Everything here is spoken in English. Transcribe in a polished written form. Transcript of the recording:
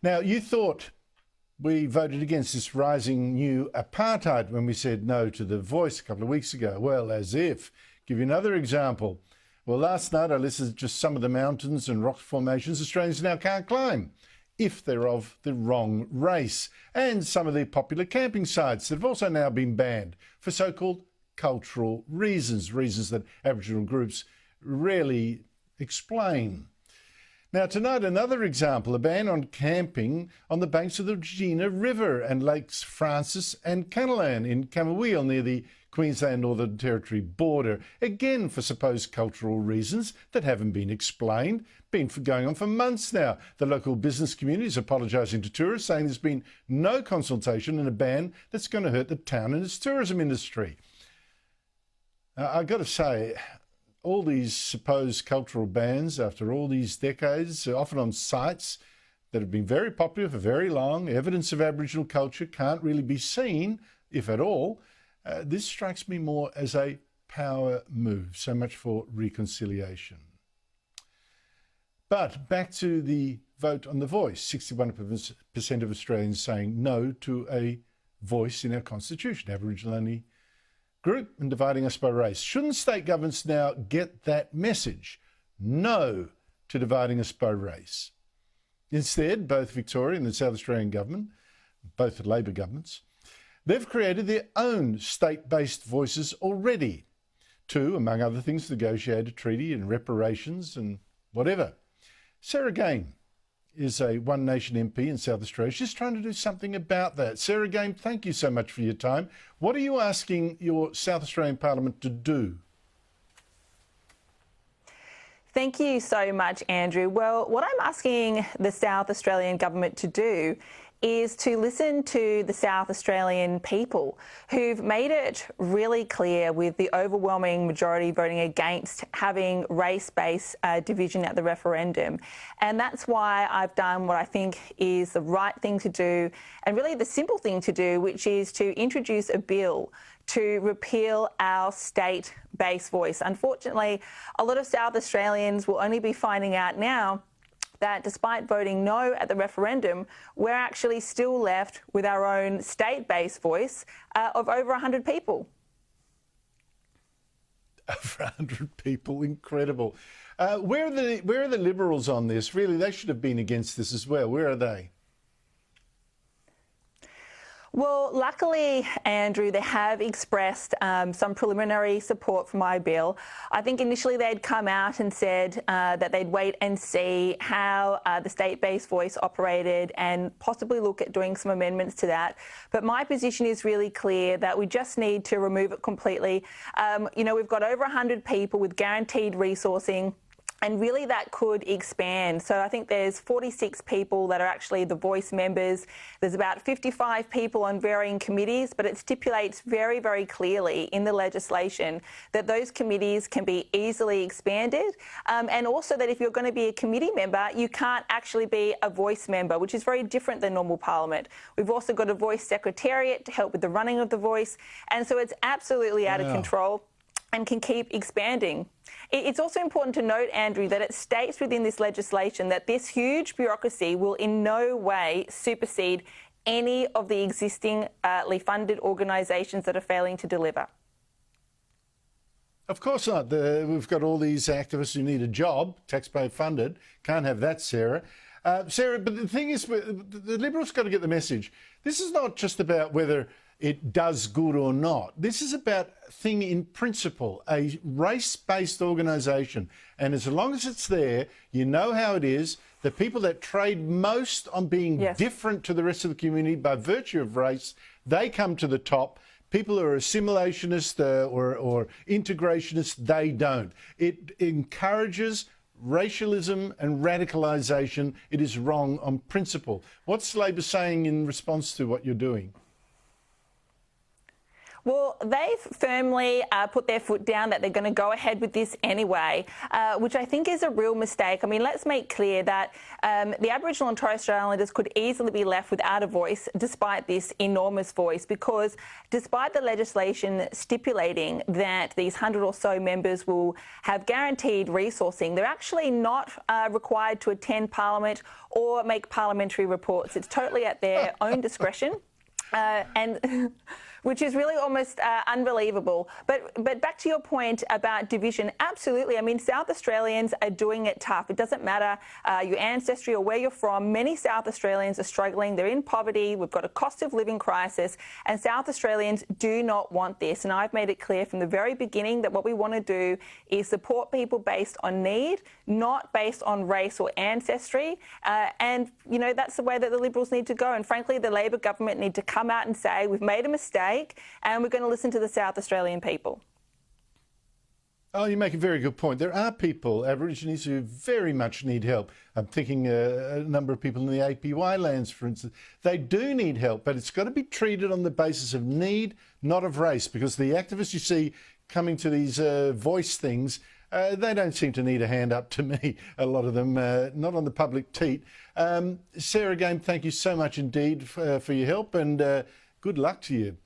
Now, you thought we voted against this rising new apartheid when we said no to the voice a couple of weeks ago. Well, as if. Give you another example. Well, last night I listed just some of the mountains and rock formations Australians now can't climb if they're of the wrong race, and some of the popular camping sites that have also now been banned for so-called cultural reasons, reasons that Aboriginal groups rarely explain. Now, tonight, another example, a ban on camping on the banks of the Regina River and Lakes Francis and Canalan in Camooweal near the Queensland-Northern Territory border, again for supposed cultural reasons that haven't been explained, been going on for months now. The local business community is apologising to tourists, saying there's been no consultation and a ban that's going to hurt the town and its tourism industry. I've got to say, all these supposed cultural bans after all these decades, often on sites that have been very popular for very long, evidence of Aboriginal culture can't really be seen, if at all. This strikes me more as a power move. So much for reconciliation. But back to the vote on the voice. 61% of Australians saying no to a voice in our constitution, Aboriginal-only group, and dividing us by race. Shouldn't state governments now get that message? No to dividing us by race. Instead, both Victorian and the South Australian government, both Labor governments, they've created their own state-based voices already to, among other things, negotiate a treaty and reparations and whatever. Sarah Game is a One Nation MP in South Australia. She's trying to do something about that. Sarah Game, thank you so much for your time. What are you asking your South Australian Parliament to do? Thank you so much, Andrew. Well, what I'm asking the South Australian Government to do is to listen to the South Australian people who've made it really clear, with the overwhelming majority voting against having race-based division at the referendum. And that's why I've done what I think is the right thing to do, and really the simple thing to do, which is to introduce a bill to repeal our state-based voice. Unfortunately, a lot of South Australians will only be finding out now that despite voting no at the referendum, we're actually still left with our own state-based voice of over 100 people. Over 100 people, incredible. Where are the Liberals on this? Really, they should have been against this as well. Where are they? Well, luckily, Andrew, they have expressed some preliminary support for my bill. I think initially they'd come out and said that they'd wait and see how the state-based voice operated and possibly look at doing some amendments to that. But my position is really clear that we just need to remove it completely. You know, we've got over 100 people with guaranteed resourcing, and really that could expand. So I think there's 46 people that are actually the voice members. There's about 55 people on varying committees, but it stipulates very, very clearly in the legislation that those committees can be easily expanded, and also that if you're going to be a committee member, you can't actually be a voice member, which is very different than normal parliament. We've also got a voice secretariat to help with the running of the voice, and so it's absolutely out of control and can keep expanding. It's also important to note, Andrew, that it states within this legislation that this huge bureaucracy will in no way supersede any of the existingly funded organisations that are failing to deliver. Of course not. We've got all these activists who need a job, taxpayer funded. Can't have that, Sarah. Sarah, but the thing is, the Liberals got to get the message. This is not just about whether it does good or not. This is about thing in principle, a race-based organisation. And as long as it's there, you know how it is. The people that trade most on being different to the rest of the community by virtue of race, they come to the top. People who are assimilationist or integrationist, they don't. It encourages racialism and radicalisation. It is wrong on principle. What's Labor saying in response to what you're doing? Well, they've firmly put their foot down that they're going to go ahead with this anyway, which I think is a real mistake. I mean, let's make clear that the Aboriginal and Torres Strait Islanders could easily be left without a voice despite this enormous voice, because despite the legislation stipulating that these 100 or so members will have guaranteed resourcing, they're actually not required to attend Parliament or make parliamentary reports. It's totally at their own discretion. And which is really almost unbelievable. But back to your point about division, absolutely. I mean, South Australians are doing it tough. It doesn't matter your ancestry or where you're from. Many South Australians are struggling. They're in poverty. We've got a cost of living crisis, and South Australians do not want this. And I've made it clear from the very beginning that what we want to do is support people based on need, not based on race or ancestry. And, you know, that's the way that the Liberals need to go. And frankly, the Labor government need to come out and say, we've made a mistake, and we're going to listen to the South Australian people. Oh, you make a very good point. There are people, Aborigines, who very much need help. I'm thinking a number of people in the APY lands, for instance. They do need help, but it's got to be treated on the basis of need, not of race, because the activists you see coming to these voice things, they don't seem to need a hand up to me, a lot of them, not on the public teat. Sarah, again, thank you so much indeed for your help, and good luck to you.